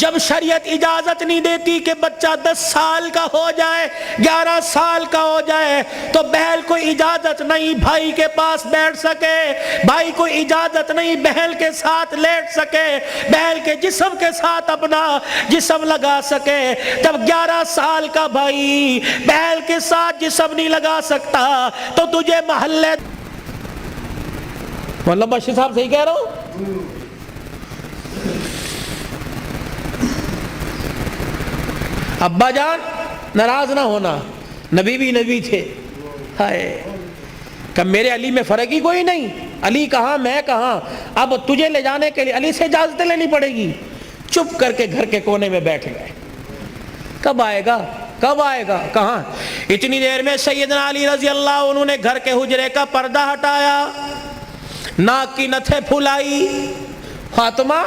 جب شریعت اجازت نہیں دیتی کہ بچہ 10 سال کا ہو جائے 11 سال کا ہو جائے تو بہن کو اجازت نہیں بھائی کے پاس بیٹھ سکے, بھائی کو اجازت نہیں بہن کے ساتھ لیٹ سکے, بہن کے جسم کے ساتھ اپنا جسم لگا سکے. جب 11 سال کا بھائی بہن کے ساتھ جسم نہیں لگا سکتا تو تجھے محلے مولانا بشیر صاحب صحیح کہہ رہا ہوں؟ ابا جان ناراض نہ ہونا, نبی بھی نبی تھے. ہائے کہ میرے علی میں فرق ہی کوئی نہیں, علی کہاں میں کہاں, اب تجھے لے جانے کے لیے علی سے اجازت لینی پڑے گی. چپ کر کے گھر کے کونے میں بیٹھ گئے. کب آئے گا کب آئے گا کہاں. اتنی دیر میں سیدنا علی رضی اللہ عنہ نے گھر کے حجرے کا پردہ ہٹایا, ناک کی نتھے پھلائی. فاطمہ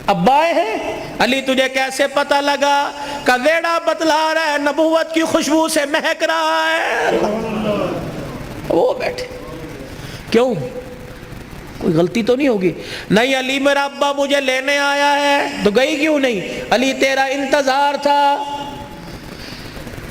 ابا آئے ہیں. علی تجھے کیسے پتہ لگا؟ کہ ویڑا بتلا رہا ہے, نبوت کی خوشبو سے مہک رہا ہے. وہ بیٹھے. کیوں کوئی غلطی تو نہیں ہوگی؟ نہیں علی میرا ابا مجھے لینے آیا ہے. تو گئی کیوں نہیں؟ علی تیرا انتظار تھا.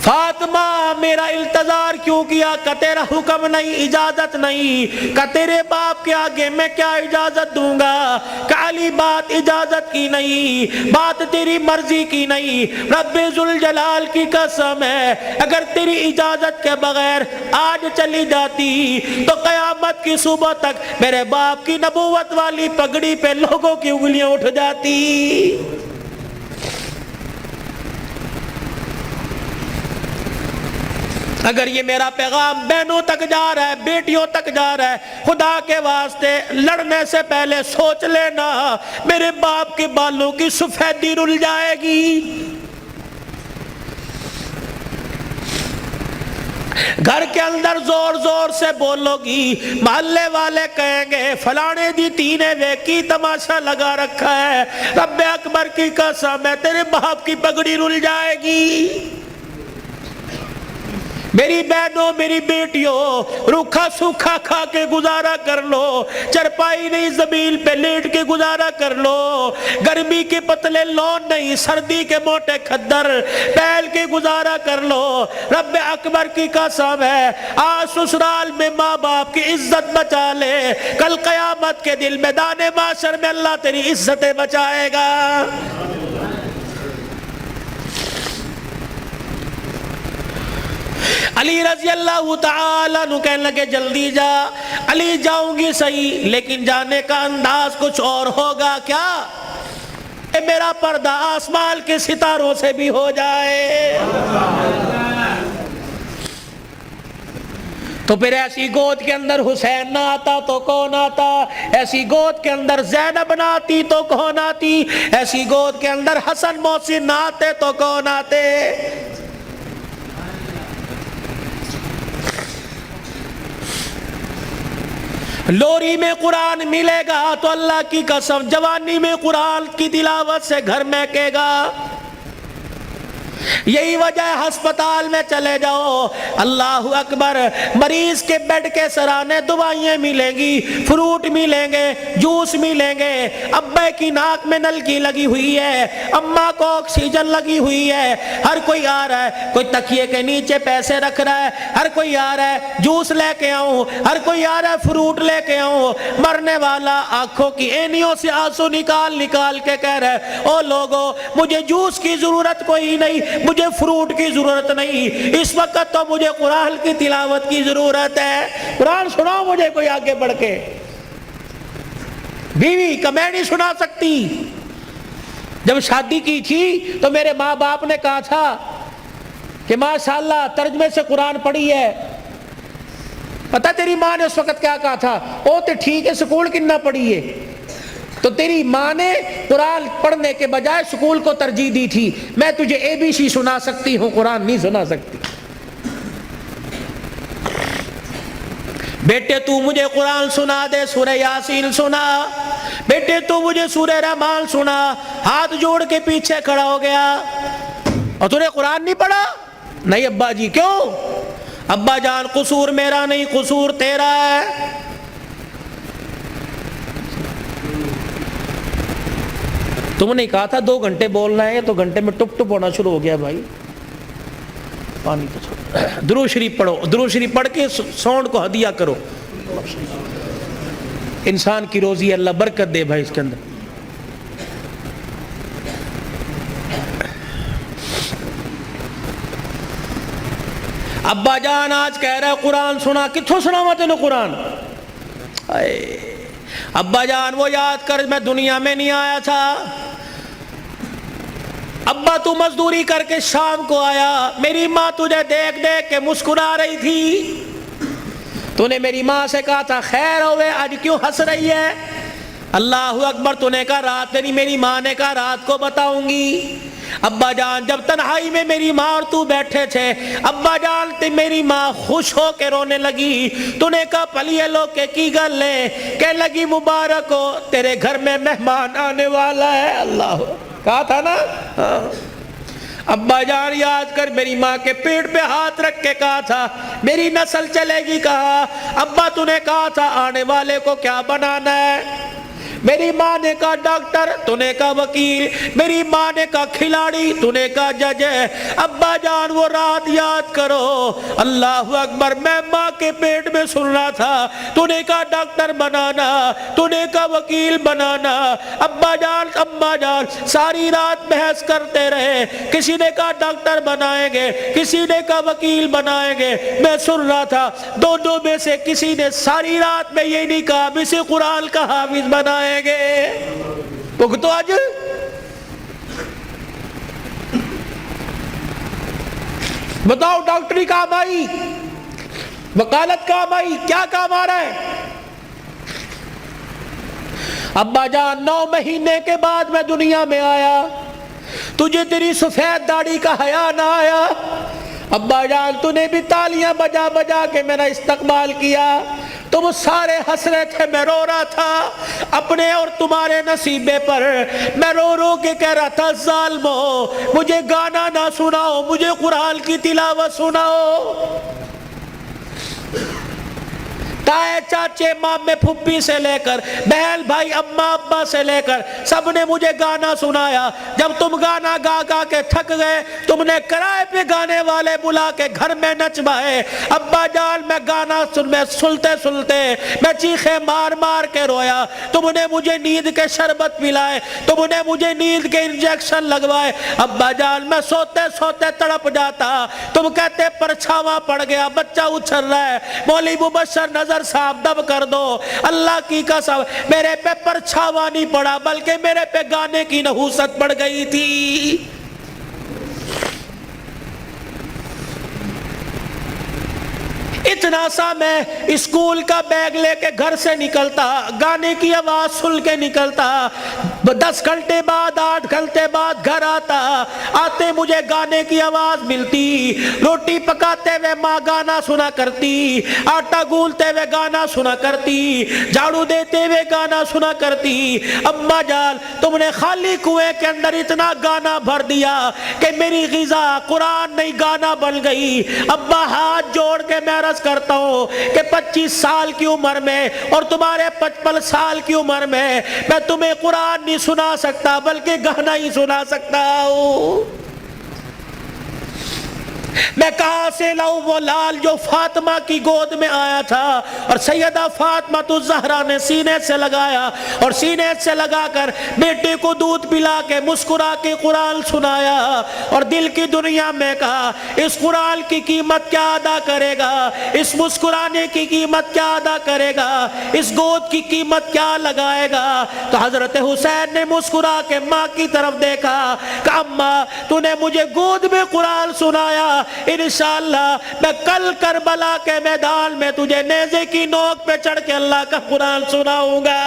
فاطمہ میرا انتظار کیوں کیا؟ کہ تیرا حکم نہیں, اجازت نہیں. کہ تیرے باپ کے آگے میں کیا اجازت دوں گا؟ کہ علی بات اجازت کی نہیں, بات تیری مرضی کی نہیں. رب ذوالجلال کی قسم ہے اگر تیری اجازت کے بغیر آج چلی جاتی تو قیامت کی صبح تک میرے باپ کی نبوت والی پگڑی پہ لوگوں کی انگلیاں اٹھ جاتی. اگر یہ میرا پیغام بہنوں تک جا رہا ہے, بیٹیوں تک جا رہا ہے, خدا کے واسطے لڑنے سے پہلے سوچ لینا میرے باپ کے بالوں کی سفیدی رل جائے گی. گھر کے اندر زور زور سے بولو گی, محلے والے کہیں گے فلانے دی تینے ویکی تماشا لگا رکھا ہے. رب اکبر کی قسم ہے تیرے باپ کی پگڑی رل جائے گی. میری بہنوں میری بیٹیوں روکھا سوکھا کھا کے گزارا کر لو, چرپائی نہیں زمین پہ لیٹ کے گزارا کر لو, گرمی کے پتلے لون نہیں سردی کے موٹے کھدر پہل کے گزارا کر لو. رب اکبر کی قسم ہے آج سسرال میں ماں باپ کی عزت بچا لے, کل قیامت کے دل میدان معاشر میں اللہ تیری عزتیں بچائے گا. علی رضی اللہ تعالیٰ عنہ کہنے لگے جلدی جا. علی جاؤں گی صحیح لیکن جانے کا انداز کچھ اور ہوگا. کیا؟ اے میرا پردہ آسمان کے ستاروں سے بھی ہو جائے. تو پھر ایسی گود کے اندر حسین نہ آتا تو کون آتا؟ ایسی گود کے اندر زینب نہ آتی تو کون آتی؟ ایسی گود کے اندر حسن محسن نہ آتے تو کون آتے؟ لوری میں قرآن ملے گا تو اللہ کی قسم جوانی میں قرآن کی تلاوت سے گھر مہکے گا. یہی وجہ ہے ہسپتال میں چلے جاؤ اللہ اکبر, مریض کے بیڈ کے سرانے دوائیں ملیں گی, فروٹ ملیں گے, جوس ملیں گے. ابے کی ناک میں نلکی لگی ہوئی ہے, اماں کو آکسیجن لگی ہوئی ہے. ہر کوئی آ رہا ہے, کوئی تکیے کے نیچے پیسے رکھ رہا ہے, ہر کوئی آ رہا ہے جوس لے کے آؤں, ہر کوئی آ رہا ہے فروٹ لے کے آؤں. مرنے والا آنکھوں کی اینیوں سے آنسو نکال نکال کے کہہ رہا ہے او لوگو مجھے جوس کی ضرورت کوئی نہیں, مجھے فروٹ کی ضرورت نہیں, اس وقت تو مجھے قرآن کی تلاوت کی ضرورت ہے. قرآن سناؤ مجھے کوئی آگے بڑھ کے. بیوی کہ میں نہیں سنا سکتی. جب شادی کی تھی تو میرے ماں باپ نے کہا تھا کہ ماشاءاللہ ترجمے سے قرآن پڑھی ہے. پتہ تیری ماں نے اس وقت کیا کہا تھا؟ او تے ٹھیک ہے سکول کنا پڑھی ہے. تو تیری ماں نے قرآن پڑھنے کے بجائے سکول کو ترجیح دی تھی. میں تجھے اے بی سی سنا سکتی ہوں, قرآن نہیں سنا سکتی. بیٹے تو مجھے قرآن سنا دے, سورہ یاسین سنا. بیٹے تو مجھے سورہ رحمان سنا. ہاتھ جوڑ کے پیچھے کھڑا ہو گیا. اور تو نے قرآن نہیں پڑھا؟ نہیں ابا جی. کیوں؟ ابا جان قصور میرا نہیں, قصور تیرا ہے. تم نے کہا تھا 2 گھنٹے بولنا ہے تو گھنٹے میں ٹپ ٹپ ہونا شروع ہو گیا بھائی. پانی تو چھوڑو. درود شریف پڑھو, درود شریف پڑھ کے ساؤنڈ کو ہدیہ کرو. انسان کی روزی اللہ برکت دے بھائی اس کے اندر. ابا جان آج کہہ رہا ہے قرآن سنا, کتھوں سناوا تینوں قرآن؟ ابا جان وہ یاد کر میں دنیا میں نہیں آیا تھا. ابا تو مزدوری کر کے شام کو آیا, میری ماں تجھے دیکھ دیکھ کے مسکرا رہی تھی. تو نے میری ماں سے کہا تھا خیر ہوئے آج کیوں ہنس رہی ہے؟ اللہ اکبر. تو نے کہا رات نہیں, میری ماں نے کہا رات کو بتاؤں گی. ابا جان جب تنہائی میں میری ماں اور تو بیٹھے تھے, ابا جان تے میری ماں خوش ہو کے رونے لگی. تو نے کہا پلیے لو کے کی گل لے, کہ لگی مبارک ہو تیرے گھر میں مہمان آنے والا ہے. اللہ کہا تھا نا. ابا جان یاد کر میری ماں کے پیٹ پہ ہاتھ رکھ کے کہا تھا میری نسل چلے گی. کہا ابا تو نے کہا تھا آنے والے کو کیا بنانا ہے؟ میری ماں نے کہا ڈاکٹر, تو نے کہا وکیل, میری ماں نے کہا کھلاڑی, تو نے کہا جج. ابا جان وہ رات یاد کرو. اللہ اکبر. میں ماں کے پیٹ میں سن رہا تھا, تو نے کہا ڈاکٹر بنانا, تو نے کہا وکیل بنانا. ابا جان اماں جان ساری رات بحث کرتے رہے. کسی نے کہا ڈاکٹر بنائیں گے, کسی نے کہا وکیل بنائیں گے. میں سن رہا تھا دونوں میں سے کسی نے ساری رات میں یہ نہیں کہا اسے قرآن کا حافظ بنائیں گے. تو آج بتاؤ ڈاکٹری کام آئی, وکالت کام آئی, کیا کام آ رہا ہے؟ ابا جان 9 مہینے کے بعد میں دنیا میں آیا, تجھے تیری سفید داڑھی کا حیا نہ آیا. ابا جان تو نے بھی تالیاں بجا بجا کے میرا استقبال کیا. تم سارے ہنس رہے تھے, میں رو رہا تھا اپنے اور تمہارے نصیبے پر. میں رو رو کے کہہ رہا تھا ظالمو مجھے گانا نہ سناؤ, مجھے قرآن کی تلاوت سناؤ. تائے چاچے مامے پھپھی سے لے کر بہن بھائی اماں ابا سے لے کر سب نے مجھے گانا سنایا. جب تم گانا گا گا کے تھک گئے, تم نے کرائے پہ گانے والے بلا کے گھر میں نچوائے. ابا جان میں گانا سنتے سنتے میں چیخے مار مار کے رویا. تم نے مجھے نیند کے شربت پلائے, تم نے مجھے نیند کے انجیکشن لگوائے. ابا جان میں سوتے سوتے تڑپ جاتا. تم کہتے پرچھاواں پڑ گیا, بچہ اچھل رہا ہے, مولوی مبشر نظر صاحب دب کر دو. اللہ کی قسم میرے پہ پرچھاوا نہیں پڑا بلکہ میرے پہ گانے کی نحوست پڑ گئی تھی. اتنا سا میں اسکول کا بیگ لے کے گھر سے نکلتا, گانے کی آواز سن کے نکلتا. 10 گھنٹے بعد 8 گھنٹے بعد گھر آتا, آتے مجھے گانے کی آواز ملتی. روٹی پکاتے ہوئے ماں گانا سنا کرتی, آٹا گولتے ہوئے گانا سنا کرتی, جھاڑو دیتے ہوئے گانا سنا کرتی. اماں جان تم نے خالی کنویں کے اندر اتنا گانا بھر دیا کہ میری غذا قرآن نہیں گانا بن گئی. ابا ہاتھ جوڑ کے میں عرض کرتا ہوں کہ 25 سال کی عمر میں اور تمہارے 55 سال کی عمر میں تمہیں قرآن نہیں سنا سکتا بلکہ گانا ہی سنا سکتا ہوں. میں کہاں سے لاؤں وہ لال جو فاطمہ کی گود میں آیا تھا اور سیدہ فاطمہ تو زہرا نے سینے سے لگایا اور سینے سے لگا کر بیٹے کو دودھ پلا کے مسکرا کے قرآن سنایا اور دل کی دنیا میں کہا اس قرآن کی قیمت کیا ادا کرے گا, اس مسکرانے کی قیمت کیا ادا کرے گا, اس گود کی قیمت کیا لگائے گا. تو حضرت حسین نے مسکرا کے ماں کی طرف دیکھا کہ اماں تو نے مجھے گود میں قرآن سنایا, انشاءاللہ میں کل کربلا کے میدان میں تجھے نیزے کی نوک پہ چڑھ کے اللہ کا قرآن سناؤں گا.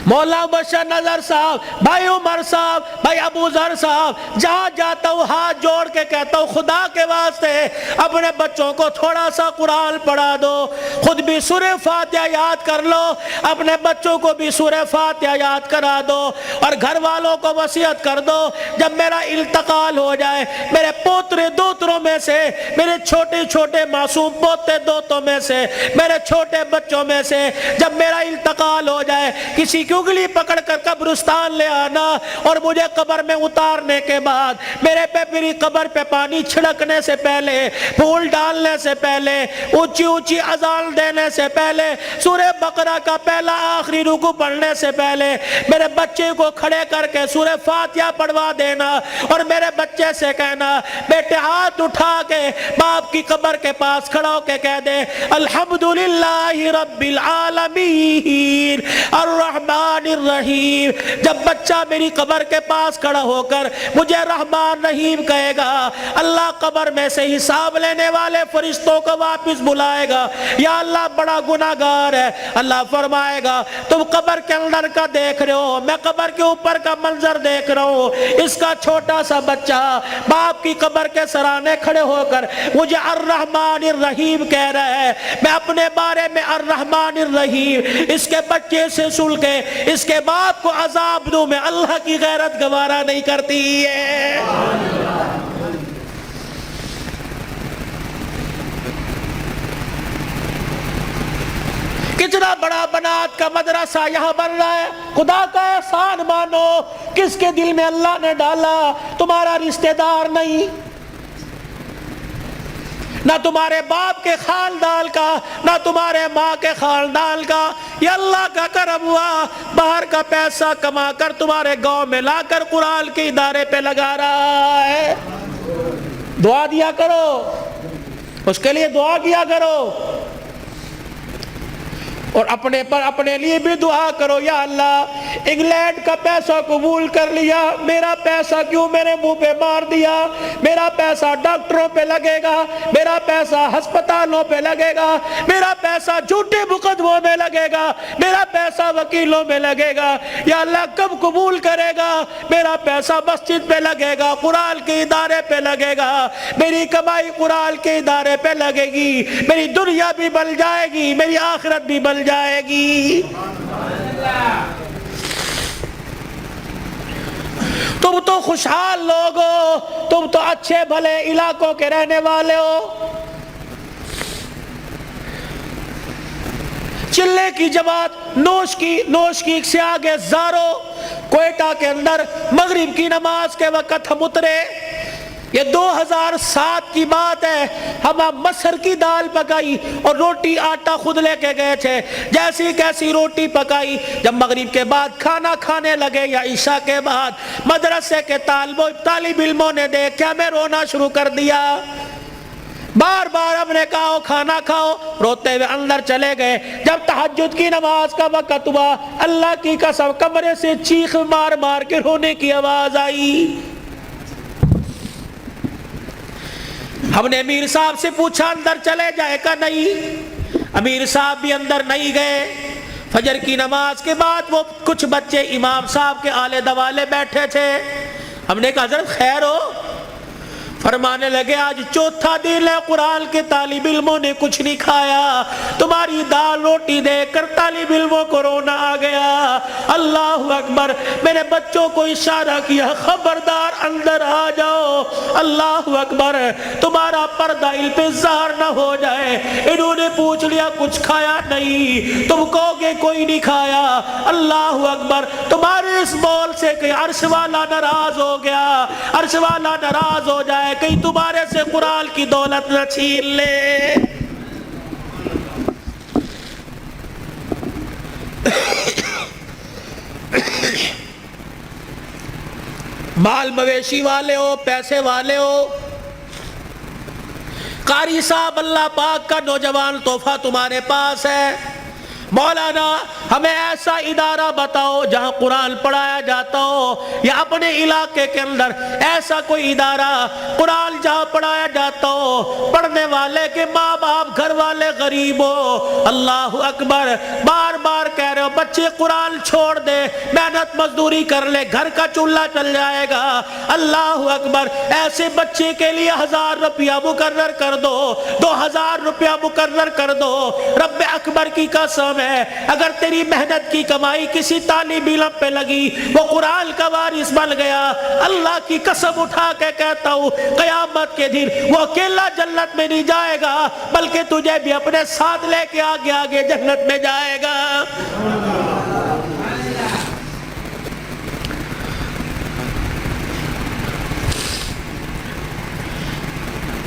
مولانا بشر نظر صاحب، بھائی عمر صاحب، بھائی ابو ذر صاحب، جہاں جاتا ہوں ہاتھ جوڑ کے کہتا ہوں خدا کے واسطے اپنے بچوں کو تھوڑا سا قرآن پڑھا دو، خود بھی سورہ فاتحہ یاد کر لو، اپنے بچوں کو بھی سورہ فاتحہ یاد کرا دو، اور گھر والوں کو وصیت کر دو جب میرا انتقال ہو جائے میرے پوترے دوتروں میں سے، میرے چھوٹے چھوٹے معصوم پوتے دوتوں میں سے، میرے چھوٹے بچوں میں سے جب میرا انتقال ہو جائے کسی کی انگلی پکڑ کر قبرستان لے آنا، اور مجھے قبر میں اتارنے کے بعد میری قبر پہ پانی چھڑکنے سے پہلے، پھول ڈالنے سے پہلے، اونچی اونچی اذان دینے سے پہلے، سورہ بقرہ کا پہلا آخری رکوع پڑھنے سے پہلے میرے بچے کو کھڑے کر کے سورہ فاتحہ پڑھوا دینا، اور میرے بچے سے کہنا بیٹے ہاتھ اٹھا کے باپ کی قبر کے پاس کھڑا ہو کے کہہ دے الحمدللہ رب العالمین الرحمن الرحیم۔ جب بچہ میری قبر کے پاس کھڑا ہو کر مجھے رحمان رحیم کہے گا، اللہ قبر میں سے حساب لینے والے فرشتوں کو واپس بلائے گا، یا اللہ بڑا گناہگار ہے، اللہ فرمائے گا تم قبر کے اندر کا دیکھ رہے ہو، میں قبر کے اوپر کا منظر دیکھ رہا ہوں، اس کا چھوٹا سا بچہ باپ کی قبر کے سرانے کھڑے ہو کر مجھے الرحمن الرحیم کہہ رہا ہے، میں اپنے بارے میں الرحمن الرحیم اس کے بچے سے سن کے اس کے باپ کو عذاب دوں، میں اللہ کی غیرت گوارا نہیں کرتی ہے۔ کتنا بڑا بنات کا مدرسہ یہاں بن رہا ہے، خدا کا احسان مانو، کس کے دل میں اللہ نے ڈالا، تمہارا رشتہ دار نہیں، نہ تمہارے باپ کے خاندان کا، نہ تمہارے ماں کے خاندان کا، یہ اللہ کا کرم ہوا، باہر کا پیسہ کما کر تمہارے گاؤں میں لا کر قرآن کے ادارے پہ لگا رہا ہے۔ دعا دیا کرو، اس کے لیے دعا کیا کرو، اور اپنے لیے بھی دعا کرو، یا اللہ انگلینڈ کا پیسہ قبول کر لیا، میرا پیسہ کیوں میرے منہ پہ مار دیا، میرا پیسہ ڈاکٹروں پہ لگے گا، میرا پیسہ ہسپتالوں پہ لگے گا، میرا پیسہ جھوٹے مقدموں میں لگے گا، میرا پیسہ وکیلوں میں لگے گا، یا اللہ کب قبول کرے گا، میرا پیسہ مسجد پہ لگے گا، قرآن کے ادارے پہ لگے گا، میری کمائی قرآن کے ادارے پہ لگے گی، میری دنیا بھی بن جائے گی، میری آخرت بھی بن جائے گی۔ تم تو خوشحال لوگ ہو، تم تو اچھے بھلے علاقوں کے رہنے والے ہو، چلے کی جماعت نوش کی سے آگے زارو، کوئٹہ کے اندر مغرب کی نماز کے وقت ہم اترے، یہ 2007 کی بات ہے، ہم مسر کی دال پکائی اور روٹی آٹا خود لے کے گئے تھے، جیسی کیسی روٹی پکائی، جب مغرب کے بعد کھانا کھانے لگے یا عشاء کے بعد مدرسے کے طالب علموں نے دیکھا میں رونا شروع کر دیا، بار بار ہم نے کہا کھانا کھاؤ، روتے ہوئے اندر چلے گئے، جب تہجد کی نماز کا وقت ہوا اللہ کی قسم کمرے سے چیخ مار مار کے رونے کی آواز آئی۔ ہم نے امیر صاحب سے پوچھا اندر چلے جائے کا، نہیں، امیر صاحب بھی اندر نہیں گئے۔ فجر کی نماز کے بعد وہ کچھ بچے امام صاحب کے آلے دوالے بیٹھے تھے، ہم نے کہا حضرت خیر ہو؟ فرمانے لگے آج چوتھا دن ہے قرآن کے طالب علموں نے کچھ نہیں کھایا، تمہاری دال روٹی دیکھ کر طالب علموں کو رونا آ گیا۔ اللہ اکبر، میں نے بچوں کو اشارہ کیا خبردار اندر آ جاؤ، اللہ اکبر، تمہارا پردہ ان پہ ظاہر نہ ہو جائے۔ انہوں نے پوچھ لیا کچھ کھایا؟ نہیں۔ تم کہو گے کوئی نہیں کھایا؟ اللہ اکبر، تمہارے اس بول سے کہ عرش والا ناراض ہو گیا، عرش والا ناراض ہو جائے، کہیں تمہارے سے قرآن کی دولت نہ چھین لے۔ مال مویشی والے ہو، پیسے والے ہو، قاری صاحب اللہ پاک کا نوجوان تحفہ تمہارے پاس ہے، مولانا ہمیں ایسا ادارہ بتاؤ جہاں قرآن پڑھایا جاتا ہو، یا اپنے علاقے کے اندر ایسا کوئی ادارہ قرآن جہاں پڑھایا جاتا ہو، پڑھنے والے کے ماں باپ گھر والے غریب ہو۔ اللہ اکبر، بار بار کہہ رہے ہو بچے قرآن چھوڑ دے، محنت مزدوری کر لے، گھر کا چولہا چل جائے گا۔ اللہ اکبر، ایسے بچے کے لیے 1000 روپیہ مقرر کر دو، 2000 روپیہ مقرر کر دو۔ رب اکبر کی قسم ہے، اگر تیری محنت کی کمائی کسی طالب علم پہ لگی، وہ قرآن کا وارث بن گیا، اللہ کی قسم اٹھا کے کہتا ہوں قیامت کے دن وہ اکیلا جنت میں نہیں جائے گا، بلکہ تجھے بھی اپنے ساتھ لے کے آگے آگے جنت میں جائے گا۔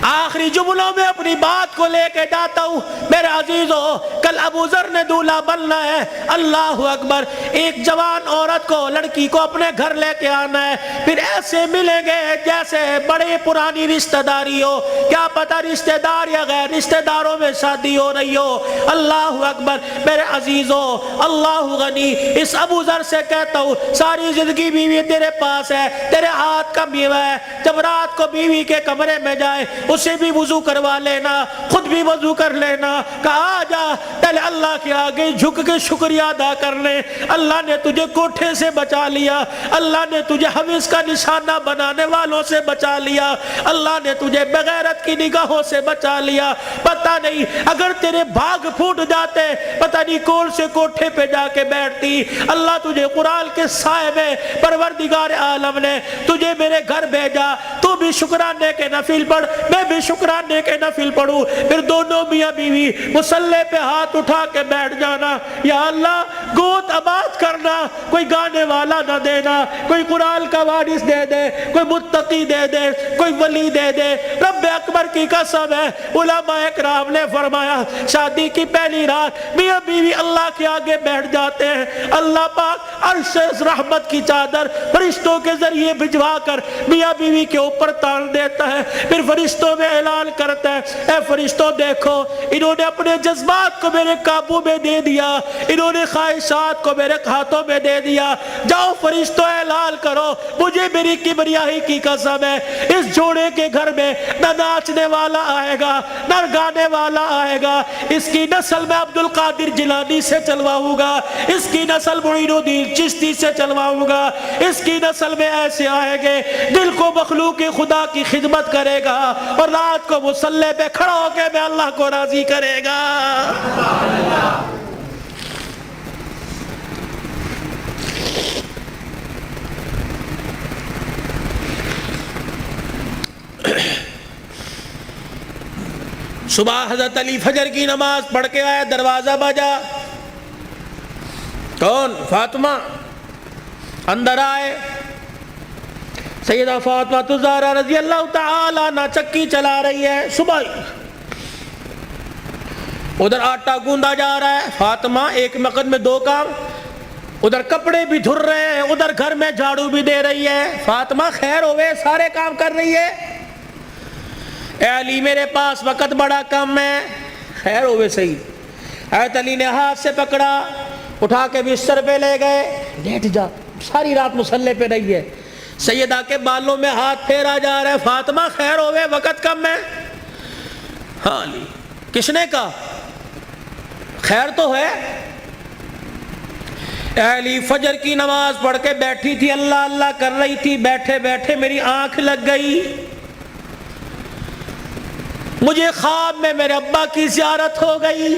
آخری جملوں میں اپنی بات کو لے کے جاتا ہوں میرے عزیزو، کل ابو ذر نے دولہا بننا ہے۔ اللہ اکبر، ایک جوان عورت کو، لڑکی کو اپنے گھر لے کے آنا ہے، پھر ایسے ملیں گے جیسے بڑے پرانی رشتہ داری ہو، کیا پتہ رشتہ دار یا غیر رشتہ داروں میں شادی ہو رہی ہو۔ اللہ اکبر میرے عزیزو، اللہ غنی، اس ابو ذر سے کہتا ہوں ساری زندگی بیوی تیرے پاس ہے، تیرے ہاتھ کا میوہ ہے، جب رات کو بیوی کے کمرے میں جائے اسے بھی وضو کروا لینا، خود بھی وضو کر لینا، کہا جا پہلے اللہ کے آگے جھک کے شکریہ ادا کر لے، اللہ نے تجھے کوٹھے سے بچا لیا، اللہ نے تجھے حوث کا نشانہ بنانے والوں سے بچا لیا، اللہ نے تجھے بغیرت کی نگاہوں سے بچا لیا۔ پتہ نہیں اگر تیرے بھاگ پھوٹ جاتے، پتہ نہیں کون سے کوٹھے پہ جا کے بیٹھتی۔ اللہ تجھے قرآن کے سائے میں پروردگار عالم نے تجھے میرے گھر بھیجا، تو بھی شکرانے کے نفل پڑھ، میں بھی شکرانے کے نفل پڑھوں، پھر دونوں میاں بیوی مصلی پہ ہاتھ اٹھا کے بیٹھ جانا، یا اللہ گود آباد کرنا، کوئی گانے والا نہ دینا، کوئی قرآن کا وارث دے دے، کوئی متقی دے دے، کوئی ولی دے دے۔ رب اکبر کی قسم ہے، علماء اکرام نے فرمایا شادی کی پہلی رات میاں بیوی اللہ کے آگے بیٹھ جاتے ہیں، اللہ پاک عرش رحمت کی چادر فرشتوں کے ذریعے بھجوا کر میاں بیوی کے اوپر تان دیتا ہے، پھر فرشتوں میں اعلان کرتا ہے اے فرشتوں دیکھو، انہوں نے اپنے جذبات کو میرے قابو میں دے دیا، انہوں نے خواہشات کو میرے ہاتھوں میں دے دیا، جاؤ فرشتوں اعلان کرو، مجھے میری کبریائی کی قسم ہے اس جوڑے کے گھر میں نہ ناچنے والا آئے گا نہ گانے والا آئے گا، اس کی نسل میں عبد القادر جیلانی سے چلواؤں گا، اس کی نسل معین الدین چشتی سے چلواؤں گا، اس کی نسل میں ایسے آئیں گے دل کو مخلوق خدا کی خدمت کرے گا اور رات کو مصلی پہ کھڑا ہو کے میں اللہ کو راضی کرے گا۔ صبح حضرت علی فجر کی نماز پڑھ کے آیا، دروازہ بجا، کون؟ فاطمہ۔ اندر آئے، سیدہ فاطمہ الزہرا رضی اللہ تعالی عنہ چکی چلا رہی ہے، صبح ادھر آٹا گوندا جا رہا ہے، فاطمہ ایک وقت میں 2 کام، ادھر کپڑے بھی دھر رہے ہیں، ادھر گھر میں جھاڑو بھی دے رہی ہے۔ فاطمہ خیر ہوئے، سارے کام کر رہی ہے۔ اے علی میرے پاس وقت بڑا کم ہے۔ خیر ہوئے صحیح۔ حضرت علی نے ہاتھ سے پکڑا، اٹھا کے بستر پہ لے گئے، لیٹ جا، ساری رات مصلی پہ رہی ہے۔ سیدہ کے بالوں میں ہاتھ پھیرا جا رہا ہے، فاطمہ خیر ہوئے وقت کم ہے۔ ہاں علی، کس نے کہا؟ خیر تو ہے۔ اے علی فجر کی نماز پڑھ کے بیٹھی تھی، اللہ اللہ کر رہی تھی، بیٹھے بیٹھے میری آنکھ لگ گئی، مجھے خواب میں میرے ابا کی زیارت ہو گئی،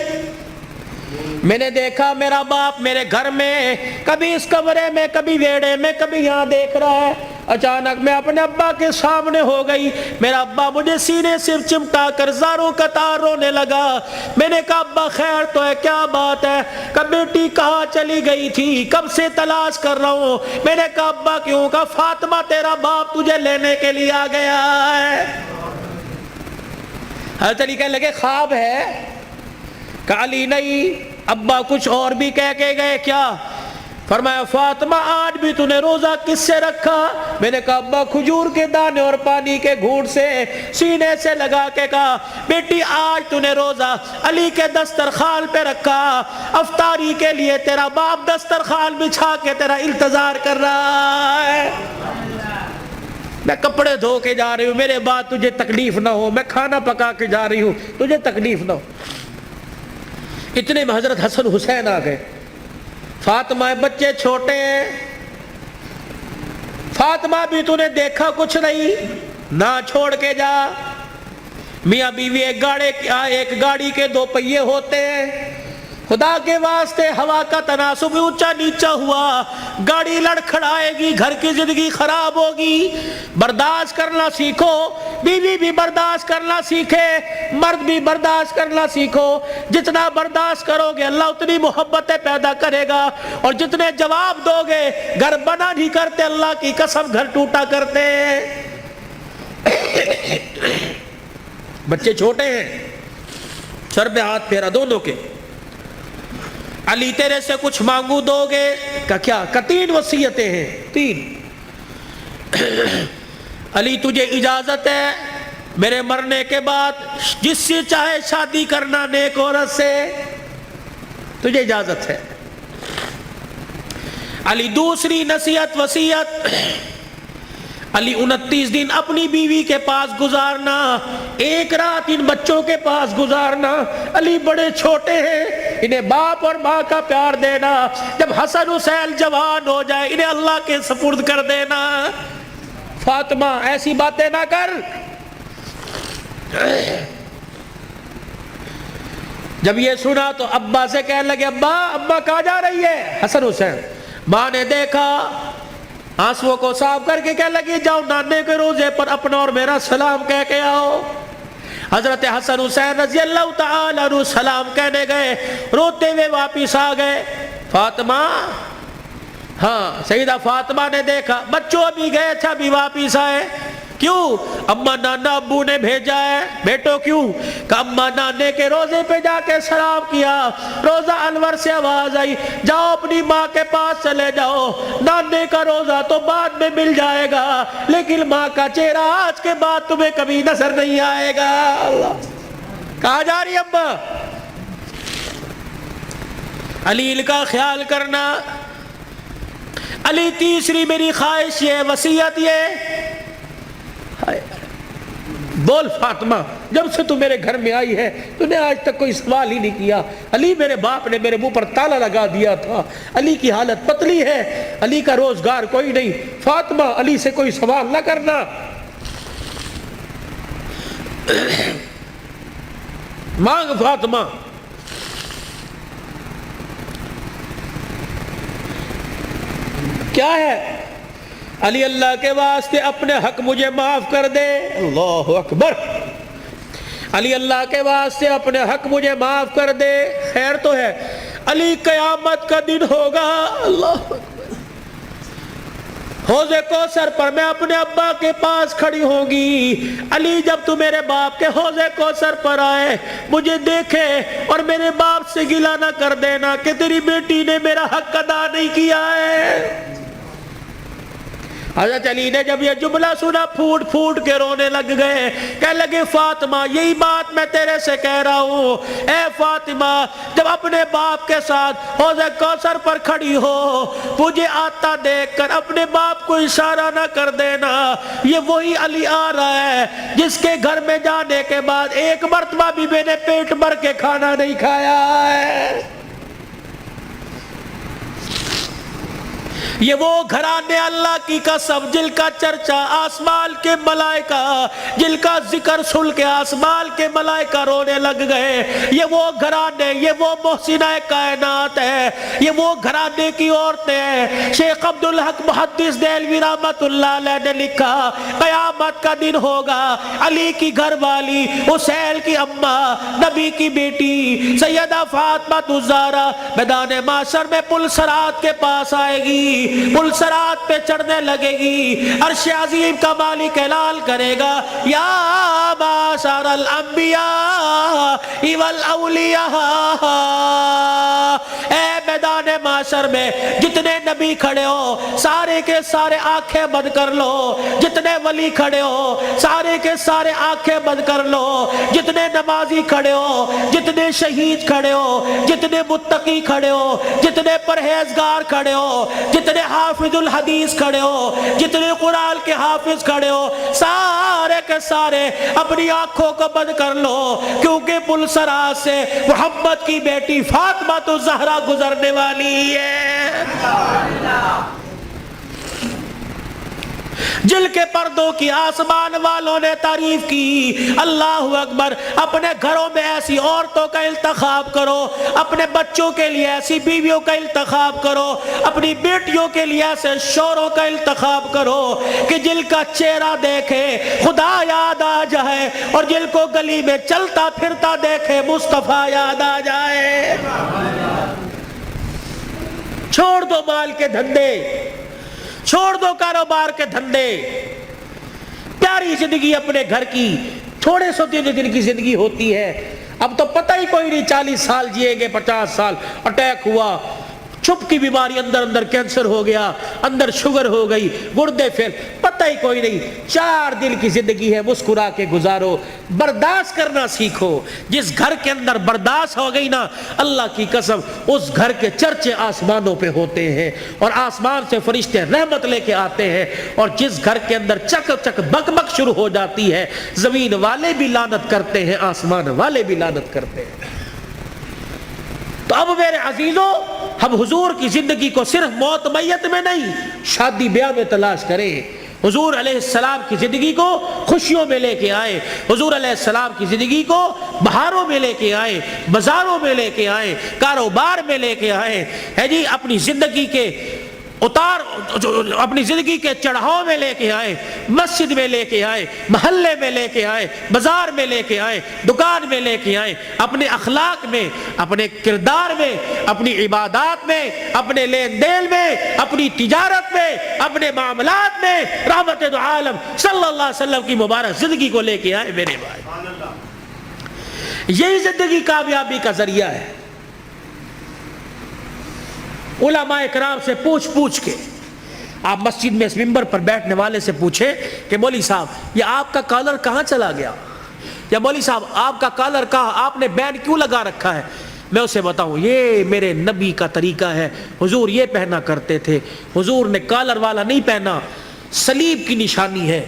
میں نے دیکھا میرا باپ میرے گھر میں، کبھی اس کمرے میں، کبھی ویڑے میں، کبھی یہاں دیکھ رہا ہے۔ اچانک میں اپنے ابا کے سامنے ہو گئی، میرا ابا مجھے سینے سے چمٹا کر زاروں قطار رونے لگا۔ میں نے کہا ابا خیر تو ہے، کیا بات ہے؟ کہ بیٹی کہاں چلی گئی تھی، کب سے تلاش کر رہا ہوں۔ میں نے کہا ابا کیوں؟ کہا فاطمہ تیرا باپ تجھے لینے کے لیے آ گیا ہے۔ حضرت علی کہنے لگے خواب ہے؟ کہا علی نہیں، ابا کچھ اور بھی کہہ کے گئے کیا؟ فرمایا فاطمہ آج بھی تو نے روزہ کس سے رکھا؟ میں نے کہا ابا کھجور کے دانے اور پانی کے گھونٹ سے، سینے سے لگا کے کہا بیٹی آج تو نے روزہ علی کے دسترخوان پہ رکھا، افطاری کے لیے تیرا باپ دسترخوان بچھا کے تیرا انتظار کر رہا ہے، میں کپڑے دھو کے جا رہی ہوں، میرے بعد تجھے تکلیف نہ ہو، میں کھانا پکا کے جا رہی ہوں تجھے تکلیف نہ ہو۔ اتنے میں حضرت حسن حسین آ گئے۔ فاطمہ بچے چھوٹے ہیں، فاطمہ بھی تو نے دیکھا کچھ نہیں، نہ چھوڑ کے جا۔ میاں بیوی ایک گاڑی کے دو پہیے ہوتے ہیں، خدا کے واسطے ہوا کا تناسب اونچا نیچا ہوا، گاڑی لڑکھڑائے گی، گھر کی زندگی خراب ہوگی، برداشت کرنا سیکھو، بیوی بھی برداشت کرنا سیکھے، مرد بھی برداشت کرنا سیکھو۔ جتنا برداشت کرو گے اللہ اتنی محبتیں پیدا کرے گا، اور جتنے جواب دو گے گھر بنا نہیں کرتے، اللہ کی قسم گھر ٹوٹا کرتے۔ بچے چھوٹے ہیں، سر پہ ہاتھ پھیرا دونوں کے، علی تیرے سے کچھ مانگو دو گے؟ کہ کیا؟ کہ 3 وصیتیں ہیں، 3۔ علی تجھے اجازت ہے میرے مرنے کے بعد جس سے چاہے شادی کرنا نیک عورت سے، تجھے اجازت ہے۔ علی دوسری نصیحت وصیت، علی 29 دن اپنی بیوی کے پاس گزارنا، 1 رات ان بچوں کے پاس گزارنا۔ علی بڑے چھوٹے ہیں، انہیں باپ اور ماں کا پیار دینا، جب حسن حسین جوان ہو جائے انہیں اللہ کے سپرد کر دینا۔ فاطمہ ایسی باتیں نہ کر۔ جب یہ سنا تو ابا سے کہنے لگے ابا کہاں جا رہی ہے؟ حسن حسین۔ ماں نے دیکھا، آنسوؤں کو صاف کر کے کہنے لگی جاؤ نانے کے روزے پر اپنا اور میرا سلام کہہ کے آؤ۔ حضرت حسن حسین رضی اللہ تعالی عنہ سلام کہنے گئے، روتے ہوئے واپس آ گئے۔ فاطمہ، ہاں سیدہ فاطمہ نے دیکھا بچوں بھی گئے تھے ابھی واپس آئے۔ کیوں؟ اما نانا ابو نے بھیجا ہے۔ بیٹو کیوں؟ کہ اما نانے کے روزے پہ جا کے سلام کیا، روزہ انور سے آواز آئی جاؤ اپنی ماں کے پاس چلے جاؤ، نانے کا روزہ تو بعد میں مل جائے گا لیکن ماں کا چہرہ آج کے بعد تمہیں کبھی نظر نہیں آئے گا۔ اللہ، کہاں جا رہی ابا؟ علی کا خیال کرنا۔ علی تیسری میری خواہش یہ، وصیت یہ، بول فاطمہ جب سے تو میرے گھر میں آئی ہے تو نے آج تک کوئی سوال ہی نہیں کیا۔ علی میرے باپ نے میرے منہ پر تالا لگا دیا تھا، علی کی حالت پتلی ہے، علی کا روزگار کوئی نہیں، فاطمہ علی سے کوئی سوال نہ کرنا۔ مانگ فاطمہ۔ کیا ہے؟ علی اللہ کے واسطے اپنے حق مجھے معاف کر دے۔ اللہ اکبر۔ علی اللہ کے واسطے اپنے حق مجھے معاف کر دے۔ خیر تو ہے، علی قیامت کا دن ہوگا، اللہ اکبر، حوض کوثر پر میں اپنے ابا کے پاس کھڑی ہوں گی۔ علی جب تو میرے باپ کے حوض کوثر پر آئے مجھے دیکھے اور میرے باپ سے گلہ نہ کر دینا کہ تیری بیٹی نے میرا حق ادا نہیں کیا ہے۔ حضرت علی نے جب یہ جملہ سنا پھوٹ پھوٹ کے رونے لگ گئے، کہنے لگے فاطمہ یہی بات میں تیرے سے کہہ رہا ہوں، اے فاطمہ جب اپنے باپ کے ساتھ حوض کوثر پر کھڑی ہو مجھے آتا دیکھ کر اپنے باپ کو اشارہ نہ کر دینا، یہ وہی علی آ رہا ہے جس کے گھر میں جانے کے بعد ایک مرتبہ بھی میں نے پیٹ بھر کے کھانا نہیں کھایا ہے۔ یہ وہ گھرانے اللہ کی قسم جن کا چرچا آسمان کے ملائکہ، جن کا ذکر سن کے آسمان کے ملائکہ رونے لگ گئے۔ یہ وہ گھرانے، یہ وہ محسنہ کائنات ہے، یہ وہ گھرانے کی عورتیں ہیں۔ شیخ عبدالحق محدث دہلوی رحمت اللہ علیہ نے لکھا قیامت کا دن ہوگا، علی کی گھر والی، حسین کی اماں، نبی کی بیٹی سیدہ فاطمہ الزہرا میدان محشر میں پل صراط کے پاس آئے گی، پل صراط پہ چڑھنے لگے گی، عرش عظیم کا مالک اعلان کرے گا یا معاشر الانبیاء والاولیاء، اے میدان معاشر میں جتنے نبی کھڑے ہو سارے کے سارے آنکھیں بند کر لو، جتنے ولی کھڑے ہو سارے کے سارے آنکھیں بند کر لو، جتنے نمازی کھڑے ہو، جتنے شہید کھڑے ہو، جتنے متقی کھڑے ہو، جتنے پرہیزگار کھڑے ہو، جتنے حافظ الحدیث کھڑے ہو، جتنے قرآن کے حافظ کھڑے ہو، سارے کے سارے اپنی آنکھوں کو بند کر لو، کیونکہ پلسرا سے محمد کی بیٹی فاطمہ تو زہرا گزرنے والی ہے، جل کے پردوں کی آسمان والوں نے تعریف کی۔ اللہ اکبر۔ اپنے گھروں میں ایسی عورتوں کا انتخاب کرو، اپنے بچوں کے لیے ایسی بیویوں کا انتخاب کرو، اپنی بیٹیوں کے لیے ایسے شوہروں کا انتخاب کرو کہ جن کا چہرہ دیکھے خدا یاد آ جائے، اور جن کو گلی میں چلتا پھرتا دیکھے مصطفیٰ یاد آ جائے۔ چھوڑ دو مال کے دھندے، چھوڑ دو کاروبار کے دھندے، پیاری زندگی اپنے گھر کی، تھوڑے سو دن کی زندگی ہوتی ہے، اب تو پتہ ہی کوئی نہیں 40 سال جیے گے، 50 سال، اٹیک ہوا، چھپ کی بیماری، اندر کینسر ہو گیا، اندر شوگر ہو گئی، گردے فیل، پتہ ہی کوئی نہیں۔ 4 دن کی زندگی ہے، مسکرا کے گزارو، برداشت کرنا سیکھو۔ جس گھر کے اندر برداشت ہو گئی نا، اللہ کی قسم اس گھر کے چرچے آسمانوں پہ ہوتے ہیں، اور آسمان سے فرشتے رحمت لے کے آتے ہیں، اور جس گھر کے اندر چک چک بک بک شروع ہو جاتی ہے، زمین والے بھی لعنت کرتے ہیں، آسمان والے بھی لعنت کرتے ہیں۔ تو اب میرے عزیزوں، ہم حضور کی زندگی کو صرف موت میت میں نہیں، شادی بیاہ میں تلاش کریں۔ حضور علیہ السلام کی زندگی کو خوشیوں میں لے کے آئے، حضور علیہ السلام کی زندگی کو بہاروں میں لے کے آئے، بازاروں میں لے کے آئے، کاروبار میں لے کے آئے، ہے جی، اپنی زندگی کے اپنی زندگی کے چڑھاؤ میں لے کے آئے، مسجد میں لے کے آئے، محلے میں لے کے آئے، بازار میں لے کے آئے، دکان میں لے کے آئے، اپنے اخلاق میں، اپنے کردار میں، اپنی عبادات میں، اپنے لین دین میں، اپنی تجارت میں، اپنے معاملات میں رحمت دو عالم صلی اللہ علیہ وسلم کی مبارک زندگی کو لے کے آئے میرے بھائی۔ یہی زندگی کامیابی کا ذریعہ ہے۔ علماء کرام سے پوچھ کے آپ مسجد میں اس منبر پر بیٹھنے والے سے پوچھیں کہ مولوی صاحب یہ آپ کا کالر کہاں چلا گیا، یا مولوی صاحب آپ کا کالر کہاں، آپ نے بینڈ کیوں لگا رکھا ہے، میں اسے بتاؤں یہ میرے نبی کا طریقہ ہے، حضور یہ پہنا کرتے تھے، حضور نے کالر والا نہیں پہنا، صلیب کی نشانی ہے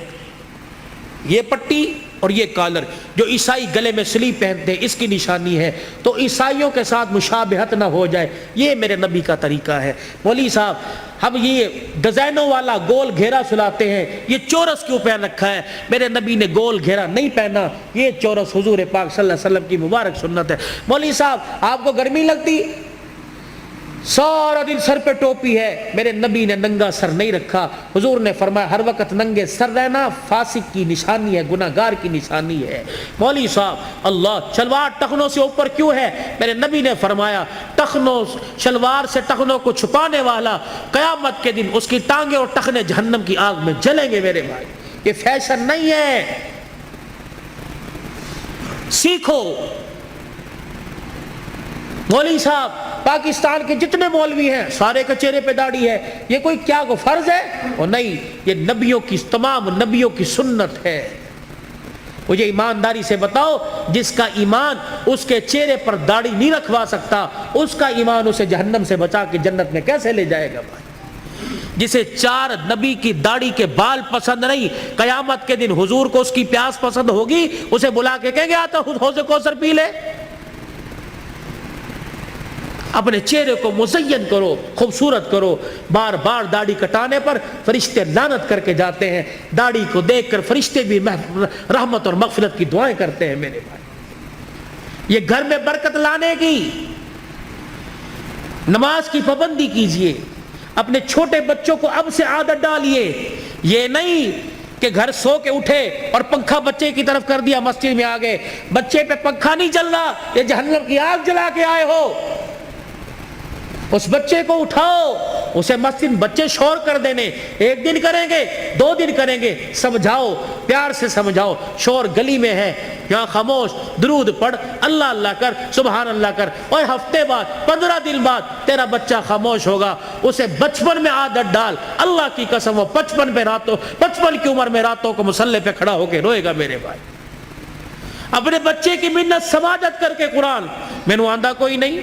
یہ پٹی اور یہ کالر، جو عیسائی گلے میں صلیب پہنتے ہیں اس کی نشانی ہے، تو عیسائیوں کے ساتھ مشابہت نہ ہو جائے، یہ میرے نبی کا طریقہ ہے۔ مولوی صاحب ہم یہ ڈیزائنوں والا گول گھیرا سلاتے ہیں، یہ چورس کیوں پہن رکھا ہے، میرے نبی نے گول گھیرا نہیں پہنا، یہ چورس حضور پاک صلی اللہ علیہ وسلم کی مبارک سنت ہے۔ مولوی صاحب آپ کو گرمی لگتی، سارا دن سر پہ ٹوپی ہے، میرے نبی نے ننگا سر نہیں رکھا، حضور نے فرمایا ہر وقت ننگے سر رہنا فاسق کی نشانی ہے، گناہگار کی نشانی ہے۔ مولوی صاحب اللہ شلوار ٹخنوں سے اوپر کیوں ہے، میرے نبی نے فرمایا ٹخنوں شلوار سے ٹخنوں کو چھپانے والا قیامت کے دن اس کی ٹانگیں اور ٹخنے جہنم کی آگ میں جلیں گے میرے بھائی، یہ فیشن نہیں ہے، سیکھو۔ مولوی صاحب پاکستان کے جتنے مولوی ہیں سارے کے چہرے پہ داڑھی ہے، یہ کوئی کیا کو فرض ہے؟ اور نہیں، یہ نبیوں کی تمام نبیوں کی سنت ہے۔ مجھے ایمانداری سے بتاؤ، جس کا ایمان اس کے چہرے پر داڑھی نہیں رکھوا سکتا، اس کا ایمان اسے جہنم سے بچا کے جنت میں کیسے لے جائے گا بھائی؟ جسے 4 نبی کی داڑھی کے بال پسند نہیں، قیامت کے دن حضور کو اس کی پیاس پسند ہوگی، اسے بلا کے کہیں گے آتا حوض کوثر پی لے۔ اپنے چہرے کو مزین کرو، خوبصورت کرو۔ بار بار داڑھی کٹانے پر فرشتے لعنت کر کے جاتے ہیں، داڑھی کو دیکھ کر فرشتے بھی رحمت اور مغفرت کی دعائیں کرتے ہیں میرے بھائی۔ یہ گھر میں برکت لانے کی، نماز کی پابندی کیجئے، اپنے چھوٹے بچوں کو اب سے عادت ڈالیے، یہ نہیں کہ گھر سو کے اٹھے اور پنکھا بچے کی طرف کر دیا، مسجد میں آ گئے، بچے پہ پنکھا نہیں چل رہا، یہ جہنم کی آگ جلا کے آئے ہو، اس بچے کو اٹھاؤ، اسے مسجد بچے شور کر دینے، ایک دن کریں گے 2 دن کریں گے، سمجھاؤ، پیار سے سمجھاؤ، شور گلی میں ہے یہاں خاموش، درود پڑھ، اللہ اللہ کر، سبحان اللہ کر، اور ہفتے بعد 15 دن بعد تیرا بچہ خاموش ہوگا، اسے بچپن میں عادت ڈال، اللہ کی قسم وہ 55 کی عمر میں راتوں کو مصلی پہ کھڑا ہو کے روئے گا میرے بھائی۔ اپنے بچے کی منت سماجت کر کے قرآن مینو آندہ کوئی نہیں،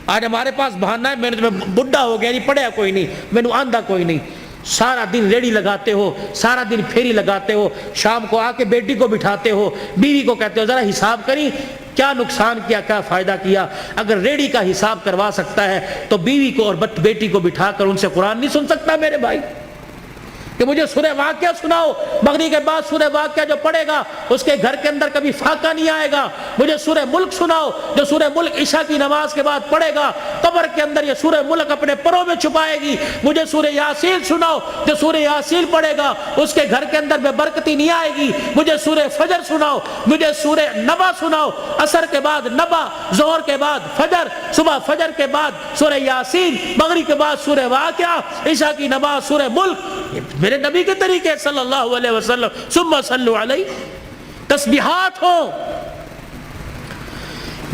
آج ہمارے پاس بہانہ ہے میں بڈھا ہو گیا، نہیں پڑھیا کوئی نہیں، مینو آندہ کوئی نہیں، سارا دن ریڑی لگاتے ہو، سارا دن پھیری لگاتے ہو، شام کو آ کے بیٹی کو بٹھاتے ہو، بیوی کو کہتے ہو ذرا حساب کری کیا نقصان کیا کیا فائدہ کیا۔ اگر ریڑی کا حساب کروا سکتا ہے تو بیوی کو اور بیٹی کو بٹھا کر ان سے قرآن نہیں سن سکتا میرے بھائی؟ کہ مجھے سورہ واقعہ سناؤ، مغرب کے بعد سورہ واقعہ جو پڑھے گا اس کے گھر کے اندر کبھی فاقہ نہیں آئے گا۔ مجھے سورہ ملک سناؤ، جو سورہ ملک عشاء کی نماز کے بعد پڑھے گا قبر کے اندر یہ سورہ ملک اپنے پروں میں چھپائے گی۔ مجھے سورہ یاسین سناؤ، جو سورہ یاسین پڑھے گا اس کے گھر کے اندر بے برکتی نہیں آئے گی۔ مجھے سورہ فجر سناؤ، مجھے سورہ نبا سناؤ، عصر کے بعد نبا، ظہر کے بعد فجر، صبح فجر کے بعد سورہ یاسین، مغرب کے بعد سورہ واقعہ، عشاء کی نماز سورہ ملک۔ میرے نبی کے طریقے صلی اللہ علیہ وسلم، ثم صلوا علیہ، تسبیحات ہوں۔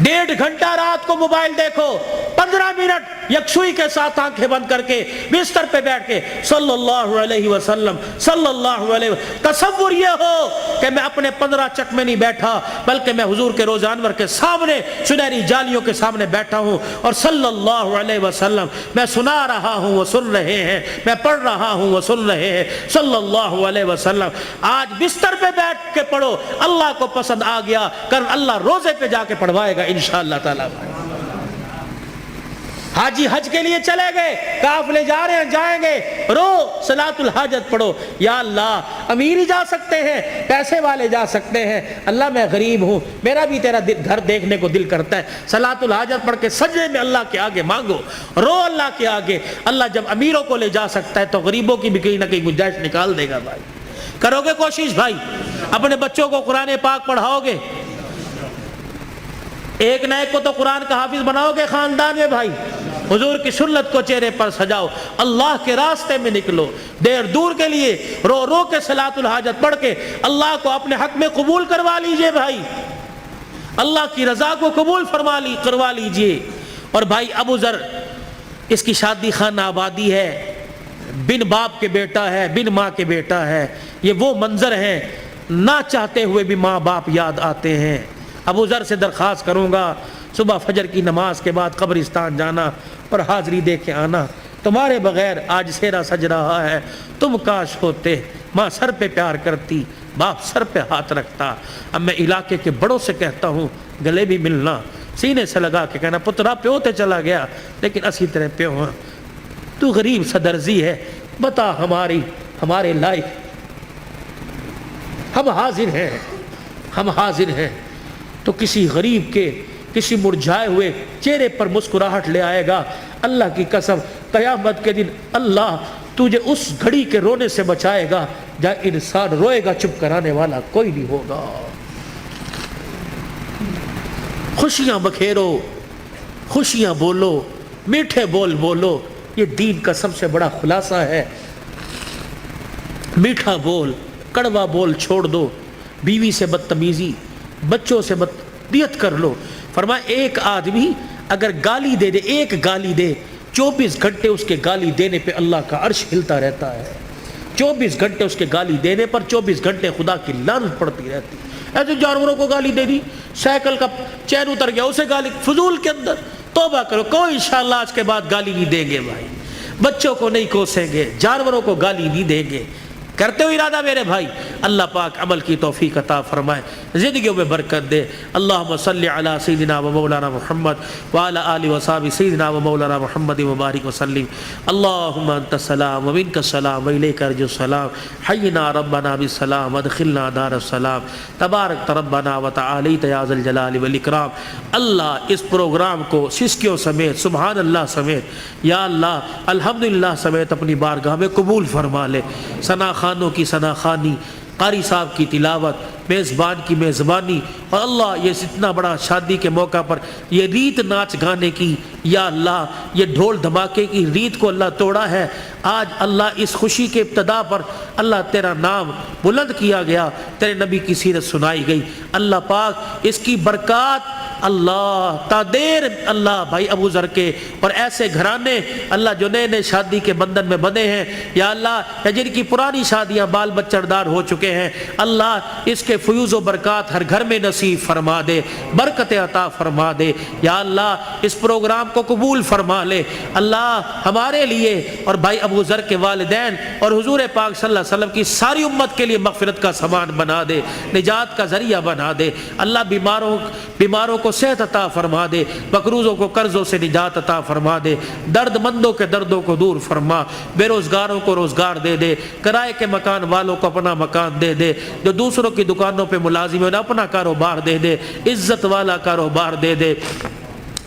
1.5 گھنٹہ رات کو موبائل دیکھو، 15 منٹ یکسوئی کے ساتھ آنکھیں بند کر کے بستر پہ بیٹھ کے صلی اللہ علیہ وسلم صلی اللہ علیہ وسلم۔ تصور یہ ہو کہ میں اپنے 15 چک میں نہیں بیٹھا بلکہ میں حضور کے روزہ انور کے سامنے سنہری جالیوں کے سامنے بیٹھا ہوں اور صلی اللہ علیہ وسلم میں سنا رہا ہوں وہ سن رہے ہیں، میں پڑھ رہا ہوں وہ سن رہے ہیں صلی اللہ علیہ وسلم۔ آج بستر پہ بیٹھ کے پڑھو، اللہ کو پسند آ گیا کل اللہ روزے پہ جا کے پڑھوائے گا انشاءاللہ تعالیٰ۔ حاجی حج کے لیے چلے گئے، قافلے جا رہے ہیں، جائیں گے، رو صلاۃ الحاجت پڑھو، یا اللہ امیر ہی جا سکتے ہیں، پیسے والے جا سکتے ہیں، اللہ میں غریب ہوں، میرا بھی تیرا گھر دیکھنے کو دل کرتا ہے، صلاۃ الحاجت پڑھ کے سجدے میں اللہ کے آگے مانگو، رو اللہ کے آگے۔ اللہ جب امیروں کو لے جا سکتا ہے تو غریبوں کی بھی کہیں نہ کہیں گنجائش نکال دے گا۔ بھائی کرو گے کوشش؟ بھائی اپنے بچوں کو قرآن پاک پڑھاؤ گے؟ ایک نہ ایک کو تو قرآن کا حافظ بناؤ گے خاندان میں؟ بھائی حضور کی سنت کو چہرے پر سجاؤ، اللہ کے راستے میں نکلو، دیر دور کے لیے رو رو کے صلاۃ الحاجت پڑھ کے اللہ کو اپنے حق میں قبول کروا لیجئے۔ بھائی اللہ کی رضا کو قبول کروا لیجئے۔ اور بھائی ابو ذر، اس کی شادی خانہ آبادی ہے، بن باپ کے بیٹا ہے، بن ماں کے بیٹا ہے، یہ وہ منظر ہیں نہ چاہتے ہوئے بھی ماں باپ یاد آتے ہیں۔ ابو ذر سے درخواست کروں گا صبح فجر کی نماز کے بعد قبرستان جانا اور حاضری دے کے آنا، تمہارے بغیر آج سیرا سج رہا ہے، تم کاش ہوتے، ماں سر پہ پیار کرتی، باپ سر پہ ہاتھ رکھتا۔ اب میں علاقے کے بڑوں سے کہتا ہوں گلے بھی ملنا، سینے سے لگا کے کہنا پترا پیو تے چلا گیا لیکن اسی طرح پیو ہاں، تو غریب صدرزی ہے، بتا ہمارے لائق، ہم حاضر ہیں تو کسی غریب کے کسی مرجھائے ہوئے چہرے پر مسکراہٹ لے آئے گا۔ اللہ کی قسم قیامت کے دن اللہ تجھے اس گھڑی کے رونے سے بچائے گا جہاں انسان روئے گا، چپ کرانے والا کوئی نہیں ہوگا۔ خوشیاں بکھیرو، خوشیاں بولو، میٹھے بول بولو، یہ دین کا سب سے بڑا خلاصہ ہے۔ میٹھا بول، کڑوا بول چھوڑ دو، بیوی سے بدتمیزی، بچوں سے بدتمیزی کر لو۔ فرمایا ایک آدمی اگر گالی دے 24 گھنٹے اس کے گالی دینے پہ اللہ کا عرش ہلتا رہتا ہے۔ 24 گھنٹے اس کے گالی دینے پر 24 گھنٹے خدا کی لعنت پڑتی رہتی۔ ایسے جانوروں کو گالی دے دی، سائیکل کا چین اتر گیا اسے گالی، فضول کے اندر توبہ کرو، کوئی انشاءاللہ آج کے بعد گالی نہیں دیں گے۔ بھائی بچوں کو نہیں کوسیں گے، جانوروں کو گالی نہیں دیں گے۔ کرتے ہو ارادہ میرے بھائی، اللہ پاک عمل کی توفیق عطا فرمائے، زندگیوں میں برکت دے۔ اللہم صلی علی سیدنا و مولانا محمد وعلی آلہ وصحبہ سیدنا و مولانا محمد مبارک وسلم۔ اللہم انت السلام و منک السلام و الیک ارجع السلام، حینا ربنا بالسلام ادخلنا دار السلام، تبارک ربنا و تعالیت یا ذا الجلال والاکرام۔ اللہ اس پروگرام کو سسکیوں سمیت، سبحان اللہ سمیت، یا اللہ الحمدللہ سمیت اپنی بارگاہ میں قبول فرما لے۔ ثنا خانوں کی ثنا خوانی، قاری صاحب کی تلاوت، میزبان کی میزبانی، اور اللہ یہ اتنا بڑا شادی کے موقع پر یہ ریت ناچ گانے کی، یا اللہ یہ ڈھول دھماکے کی ریت کو اللہ توڑا ہے۔ آج اللہ اس خوشی کے ابتدا پر اللہ تیرا نام بلند کیا گیا، تیرے نبی کی سیرت سنائی گئی، اللہ پاک اس کی برکات اللہ تادیر اللہ بھائی ابو ذر کے اور ایسے گھرانے اللہ جو نئے نئے شادی کے بندھن میں بندھے ہیں، یا اللہ جن کی پرانی شادیاں بال بچہ دار ہو چکے ہیں، اللہ اس کے فیوز و برکات ہر گھر میں نصیب فرما دے، برکت عطا فرما دے، یا اللہ اس پروگرام کو قبول فرما لے، اللہ ہمارے لیے اور بھائی ابو ذر کے والدین اور حضور پاک صلی اللہ علیہ وسلم کی ساری امت کے لیے مغفرت کا سامان بنا دے، نجات کا ذریعہ بنا دے، اللہ بیماروں کو صحت عطا فرما دے، مقروضوں کو قرضوں سے نجات عطا فرما دے، درد مندوں کے دردوں کو دور فرما، بے روزگاروں کو روزگار دے دے، کرائے کے مکان والوں کو اپنا مکان دے دے، جو دوسروں کی دکانوں پہ ملازم ہیں انہیں اپنا کاروبار دے دے، عزت والا کاروبار دے دے،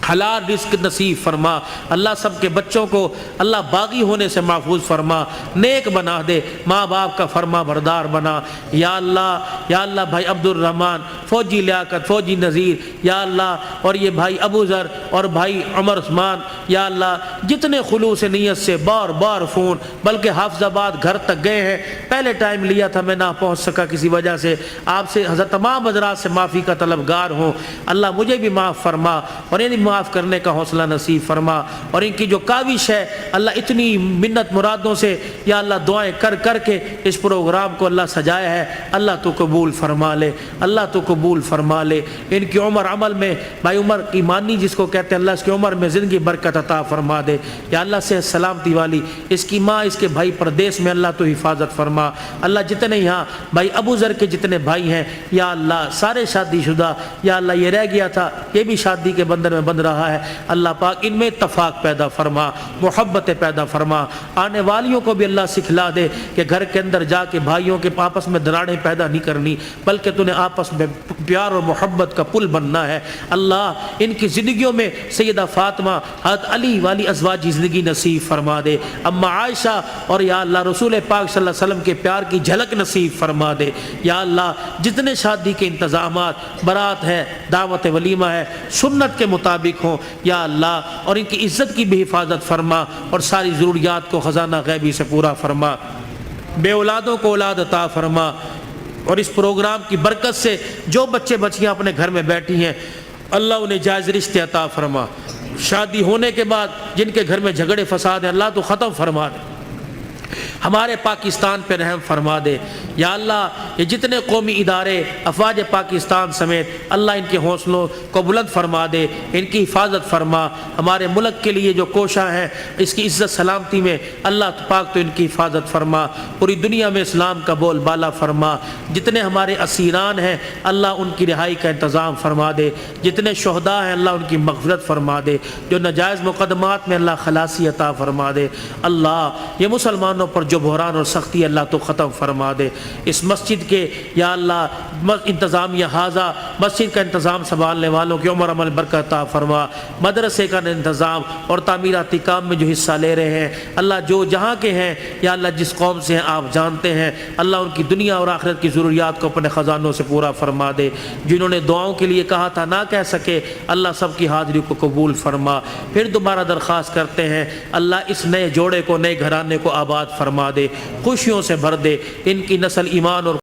حلال رزق نصیب فرما، اللہ سب کے بچوں کو اللہ باغی ہونے سے محفوظ فرما، نیک بنا دے، ماں باپ کا فرما بردار بنا، یا اللہ بھائی عبد الرحمن، فوجی لیاقت، فوجی نذیر، یا اللہ اور یہ بھائی ابو ذر اور بھائی عمر عثمان، یا اللہ جتنے خلوص نیت سے بار بار فون بلکہ حافظ آباد گھر تک گئے ہیں، پہلے ٹائم لیا تھا میں نہ پہنچ سکا کسی وجہ سے، آپ سے حضرت تمام حضرات سے معافی کا طلبگار ہوں، اللہ مجھے بھی معاف فرما اور انہیں معاف کرنے کا حوصلہ نصیب فرما، اور ان کی جو کاوش ہے اللہ اتنی منت مرادوں سے یا اللہ دعائیں کر کر کے اس پروگرام کو اللہ سجایا ہے، اللہ تو قبول فرما لے، اللہ تو قبول فرما لے، ان کی عمر عمل میں بھائی عمر کی مانی جس کو کہتے ہیں اللہ اس کی عمر میں زندگی برکت عطا فرما دے، یا اللہ سے سلامتی والی اس کی ماں اس کے بھائی پردیس میں اللہ تو حفاظت فرما، اللہ جتنے یہاں بھائی ابو ذر کے جتنے بھائی ہیں یا اللہ سارے شادی شدہ، یا اللہ یہ رہ گیا تھا یہ بھی شادی کے بندھن میں بندھ رہا ہے، اللہ پاک ان میں اتفاق پیدا فرما، محبت پیدا فرما، آنے والیوں کو بھی اللہ سکھلا دے کہ گھر کے اندر جا کے بھائیوں کے آپس میں دراڑیں پیدا نہیں کرنی بلکہ تو نے آپس میں پیار اور محبت کا پل بننا ہے، اللہ ان کی زندگیوں میں سیدہ فاطمہ حضرت علی والی ازواجی زندگی نصیب فرما دے، اما عائشہ اور یا اللہ رسول پاک صلی اللہ علیہ وسلم کے پیار کی جھلک نصیب فرما دے، یا اللہ جتنے شادی کے انتظامات برات ہے دعوت ولیمہ ہے سنت کے مطابق ہوں یا اللہ، اور ان کی عزت کی بھی حفاظت فرما اور ساری ضروریات کو خزانہ غیبی سے پورا فرما، بے اولادوں کو اولاد عطا فرما، اور اس پروگرام کی برکت سے جو بچے بچیاں اپنے گھر میں بیٹھی ہیں اللہ انہیں جائز رشتے عطا فرما، شادی ہونے کے بعد جن کے گھر میں جھگڑے فساد ہیں اللہ تو ختم فرما دے، ہمارے پاکستان پہ رحم فرما دے، یا اللہ یہ جتنے قومی ادارے افواج پاکستان سمیت اللہ ان کے حوصلوں کو بلند فرما دے، ان کی حفاظت فرما، ہمارے ملک کے لیے جو کوشاں ہیں اس کی عزت سلامتی میں اللہ پاک تو ان کی حفاظت فرما، پوری دنیا میں اسلام کا بول بالا فرما، جتنے ہمارے اسیران ہیں اللہ ان کی رہائی کا انتظام فرما دے، جتنے شہداء ہیں اللہ ان کی مغفرت فرما دے، جو ناجائز مقدمات میں اللہ خلاصی عطا فرما دے، اللہ یہ مسلمانوں پر جو بحران اور سختی اللہ تو ختم فرما دے، اس مسجد کے یا اللہ انتظامیہ حاضہ مسجد کا انتظام سنبھالنے والوں کی عمر عمل برکت عطا فرما، مدرسے کا انتظام اور تعمیراتی کام میں جو حصہ لے رہے ہیں اللہ جو جہاں کے ہیں یا اللہ جس قوم سے ہیں آپ جانتے ہیں، اللہ ان کی دنیا اور آخرت کی ضروریات کو اپنے خزانوں سے پورا فرما دے، جنہوں نے دعاؤں کے لیے کہا تھا نہ کہہ سکے اللہ سب کی حاضری کو قبول فرما، پھر دوبارہ درخواست کرتے ہیں اللہ اس نئے جوڑے کو نئے گھرانے کو آباد فرما دے، خوشیوں سے بھر دے، ان کی نسل ایمان اور